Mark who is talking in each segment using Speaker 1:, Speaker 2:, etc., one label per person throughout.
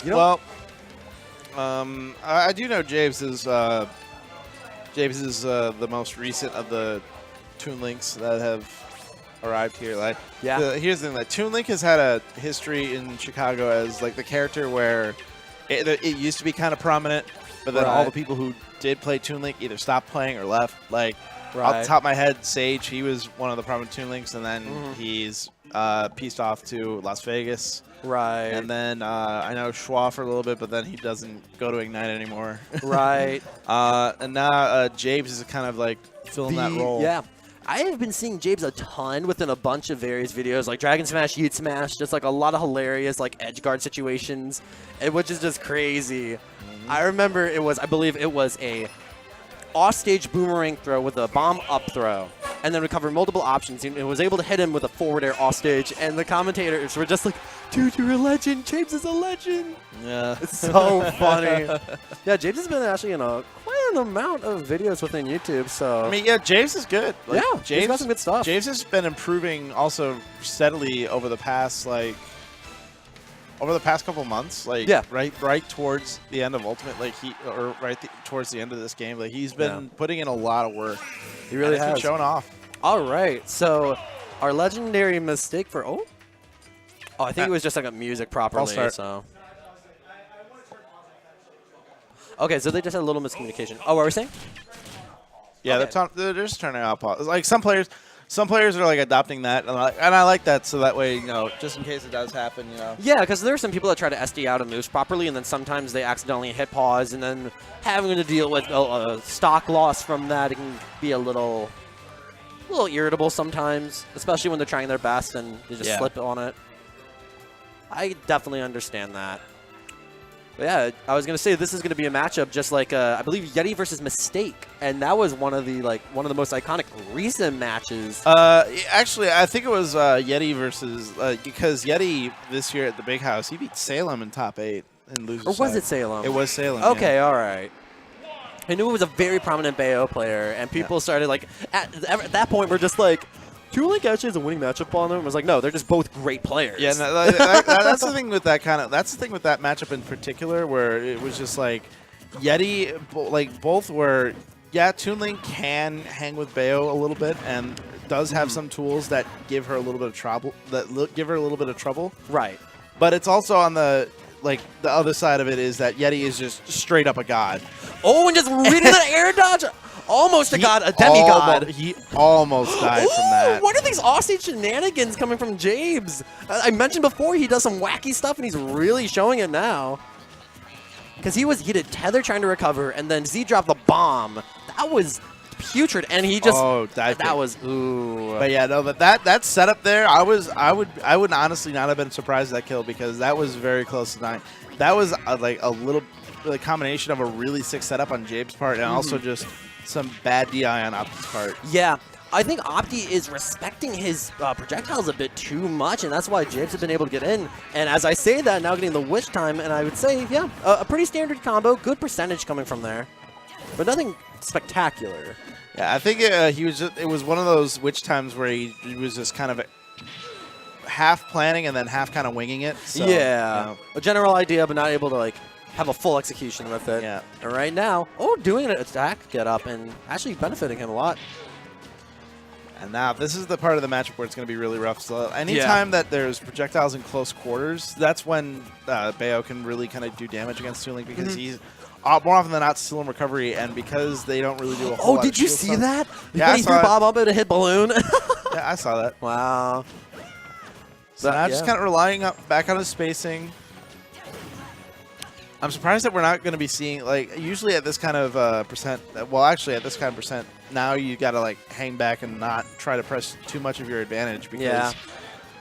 Speaker 1: You know?
Speaker 2: Well, I do know James is the most recent of the Toon Links that have arrived here. Like,
Speaker 1: Yeah.
Speaker 2: here's the thing: that Toon Link has had a history in Chicago as like the character where it used to be kind of prominent, but then all the people who did play Toon Link either stopped playing or left. Like, off the top of my head, Sage, he was one of the prominent Toon Links, and then he's pieced off to Las Vegas.
Speaker 1: Right.
Speaker 2: And then I know Schwa for a little bit, but then he doesn't go to Ignite anymore.
Speaker 1: Right.
Speaker 2: And now James is kind of like filling that role.
Speaker 1: Yeah. I have been seeing James a ton within a bunch of various videos, like Dragon Smash, Youth Smash, just like a lot of hilarious like edge guard situations, which is just crazy. I remember I believe it was a off-stage boomerang throw with a bomb up throw, and then recovered multiple options. And was able to hit him with a forward air off-stage, and the commentators were just like, dude, you're a legend. James is a legend.
Speaker 2: Yeah.
Speaker 1: It's so funny. Yeah, James has been actually in quite an amount of videos within YouTube, so.
Speaker 2: I mean, yeah, James is good. Like,
Speaker 1: yeah, James got some good stuff.
Speaker 2: James has been improving also steadily over the past, couple months, right towards the end of Ultimate, towards the end of this game, like he's been putting in a lot of work.
Speaker 1: He really has.
Speaker 2: Been showing off.
Speaker 1: All right, so our legendary mistake for I think it was just like a music properly.
Speaker 2: I'll start.
Speaker 1: So okay, so they just had a little miscommunication. Oh, what were we saying?
Speaker 2: Yeah,
Speaker 1: okay.
Speaker 2: they're just turning out pause. Like some players are like adopting that, and I like that. So that way, just in case it does happen,
Speaker 1: Yeah, because there are some people that try to SD out of moves properly, and then sometimes they accidentally hit pause, and then having to deal with a stock loss from that, it can be a little irritable sometimes, especially when they're trying their best and they just slip on it. I definitely understand that. But yeah, I was gonna say this is gonna be a matchup just like I believe Yeti versus Mistake, and that was one of the most iconic recent matches.
Speaker 2: Actually, I think it was Yeti versus because Yeti this year at the Big House, he beat Salem in top 8 in losers.
Speaker 1: Or was it Salem?
Speaker 2: It was Salem.
Speaker 1: Okay,
Speaker 2: yeah.
Speaker 1: all right. I knew it was a very prominent Bayo player, and people started at that point we're just like, Toon Link actually has a winning matchup on them. I was like, no, they're just both great players.
Speaker 2: Yeah, no, that's the thing with that that's the thing with that matchup in particular, where it was just like Yeti, both were. Yeah, Toon Link can hang with Bayo a little bit, and does have some tools that give her a little bit of trouble.
Speaker 1: Right.
Speaker 2: But it's also on the other side of it is that Yeti is just straight up a god.
Speaker 1: Oh, and just reading that air dodge. Almost a demigod.
Speaker 2: He almost died from that.
Speaker 1: What are these offstage shenanigans coming from James? I mentioned before he does some wacky stuff, and he's really showing it now. Because he did tether trying to recover, and then Z dropped the bomb. That was putrid, and he just that was ooh.
Speaker 2: But yeah, no, but that setup there, I would honestly not have been surprised at that kill, because that was very close to dying. That was a combination of a really sick setup on James' part, and also just some bad DI on Opti's part.
Speaker 1: Yeah, I think Opti is respecting his projectiles a bit too much, and that's why James has been able to get in. And as I say that, now getting the witch time, and I would say, yeah, a pretty standard combo, good percentage coming from there, but nothing spectacular.
Speaker 2: Yeah, I think it was one of those witch times where he was just kind of half planning and then half kind of winging it. So,
Speaker 1: yeah, a general idea, but not able to have a full execution with it.
Speaker 2: Yeah.
Speaker 1: And right now, doing an attack get up and actually benefiting him a lot.
Speaker 2: And now this is the part of the matchup where it's going to be really rough. So anytime that there's projectiles in close quarters, that's when Bayo can really kind of do damage against Toon Link, because he's more often than not still in recovery, and because they don't really do a whole lot
Speaker 1: did
Speaker 2: of
Speaker 1: you
Speaker 2: shield
Speaker 1: see
Speaker 2: stuff.
Speaker 1: that?
Speaker 2: Yeah,
Speaker 1: he threw Bob up and it hit balloon.
Speaker 2: Yeah, I saw that.
Speaker 1: Wow.
Speaker 2: So now just kind of relying back on his spacing. I'm surprised that we're not going to be seeing, usually at this kind of percent, well, actually at this kind of percent, now you got to hang back and not try to press too much of your advantage, because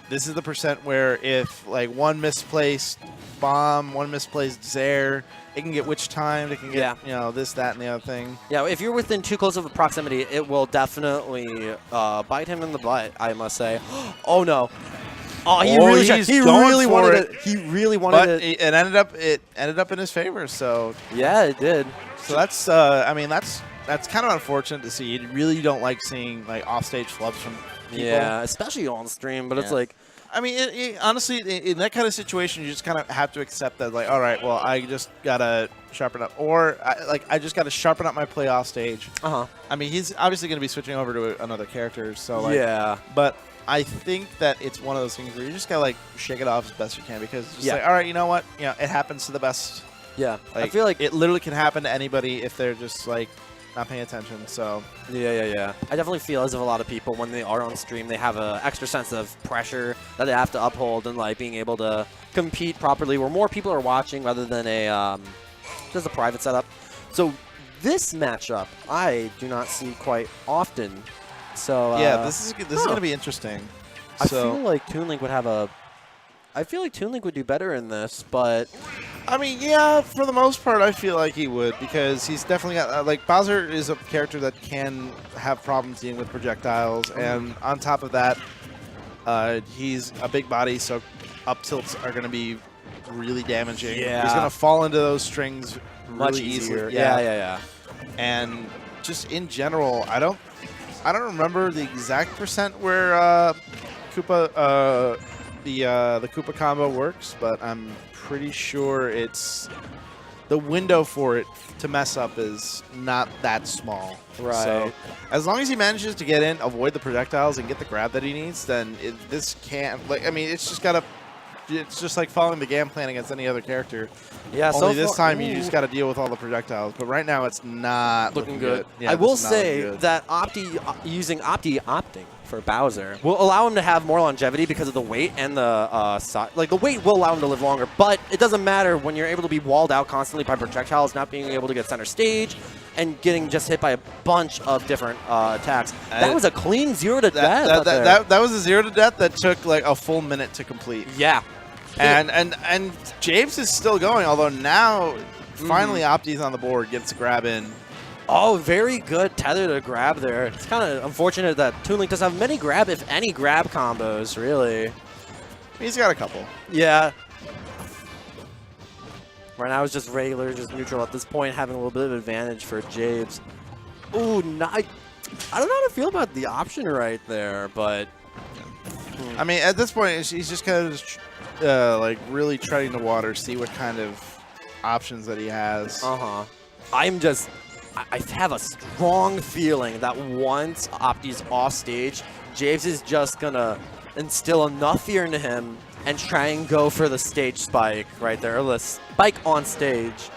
Speaker 2: this is the percent where if one misplaced bomb, one misplaced Zaire, it can get witch timed, it can get this, that, and the other thing. Yeah,
Speaker 1: if you're within too close of a proximity, it will definitely bite him in the butt, I must say. Oh no. Oh, he really wanted it. He really wanted it.
Speaker 2: It ended up in his favor. So
Speaker 1: yeah, it did.
Speaker 2: So that's that's kind of unfortunate to see. You really don't like seeing offstage flubs from people.
Speaker 1: Yeah, especially on stream. But it's
Speaker 2: I mean, honestly, in that kind of situation, you just kind of have to accept that, like, all right, well, I just gotta sharpen up, or I just gotta sharpen up my playoff stage. I mean, he's obviously going to be switching over to another character, so like,
Speaker 1: yeah.
Speaker 2: But I think that it's one of those things where you just gotta like shake it off as best you can, because it's just like, all right, you know what, it happens to the best.
Speaker 1: Yeah,
Speaker 2: like,
Speaker 1: I feel like
Speaker 2: it literally can happen to anybody if they're just like not paying attention. So
Speaker 1: yeah. I definitely feel as if a lot of people, when they are on stream, they have an extra sense of pressure that they have to uphold, and like being able to compete properly where more people are watching rather than just a private setup. So this matchup I do not see quite often. So
Speaker 2: yeah, this is going to be interesting.
Speaker 1: I feel like Toon Link would have I feel like Toon Link would do better in this, but
Speaker 2: I mean, yeah, for the most part, I feel like he would, because he's definitely got like Bowser is a character that can have problems dealing with projectiles, and on top of that, he's a big body, so up tilts are going to be really damaging.
Speaker 1: Yeah,
Speaker 2: he's going to fall into those strings
Speaker 1: much
Speaker 2: really
Speaker 1: easier.
Speaker 2: easily.
Speaker 1: Yeah.
Speaker 2: And just in general, I don't remember the exact percent where Koopa the Koopa combo works, but I'm pretty sure it's the window for it to mess up is not that small.
Speaker 1: Right.
Speaker 2: So as long as he manages to get in, avoid the projectiles, and get the grab that he needs, then this can't. Like, I mean, it's just like following the game plan against any other character.
Speaker 1: Yeah.
Speaker 2: Only this time you just got to deal with all the projectiles. But right now it's not looking good. Yeah,
Speaker 1: I will say that using Opti opting for Bowser will allow him to have more longevity because of the weight and the like the weight will allow him to live longer. But it doesn't matter when you're able to be walled out constantly by projectiles, not being able to get center stage, and getting just hit by a bunch of different attacks. That was a clean 0 to death.
Speaker 2: That was a 0 to death that took like a full minute to complete.
Speaker 1: Yeah.
Speaker 2: And James is still going, although now finally Opti's on the board, gets a grab in.
Speaker 1: Oh, very good tether to grab there. It's kind of unfortunate that Toon Link doesn't have many grab, if any, grab combos, really.
Speaker 2: He's got a couple.
Speaker 1: Yeah. Right now it's just regular, just neutral at this point, having a little bit of advantage for Jabes. Ooh, I don't know how to feel about the option right there, but...
Speaker 2: I mean, at this point, he's just kind of just, like really treading the water, see what kind of options that he has.
Speaker 1: I have a strong feeling that once Opti's off stage, James is just going to instill enough fear into him and try and go for the stage spike right there, or the spike on stage.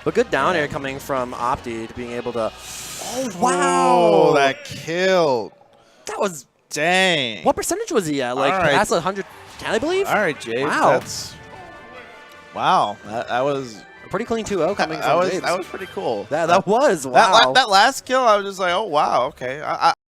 Speaker 1: But good down air coming from Opti to being able to... Oh, wow!
Speaker 2: Oh, that killed.
Speaker 1: That was...
Speaker 2: Dang.
Speaker 1: What percentage was he at? Like, past 110, I believe?
Speaker 2: All right, James.
Speaker 1: Wow.
Speaker 2: Wow. That was...
Speaker 1: Pretty clean 2-0 coming from James.
Speaker 2: That was pretty cool.
Speaker 1: That was, wow.
Speaker 2: That last kill, I was just like, oh, wow, okay.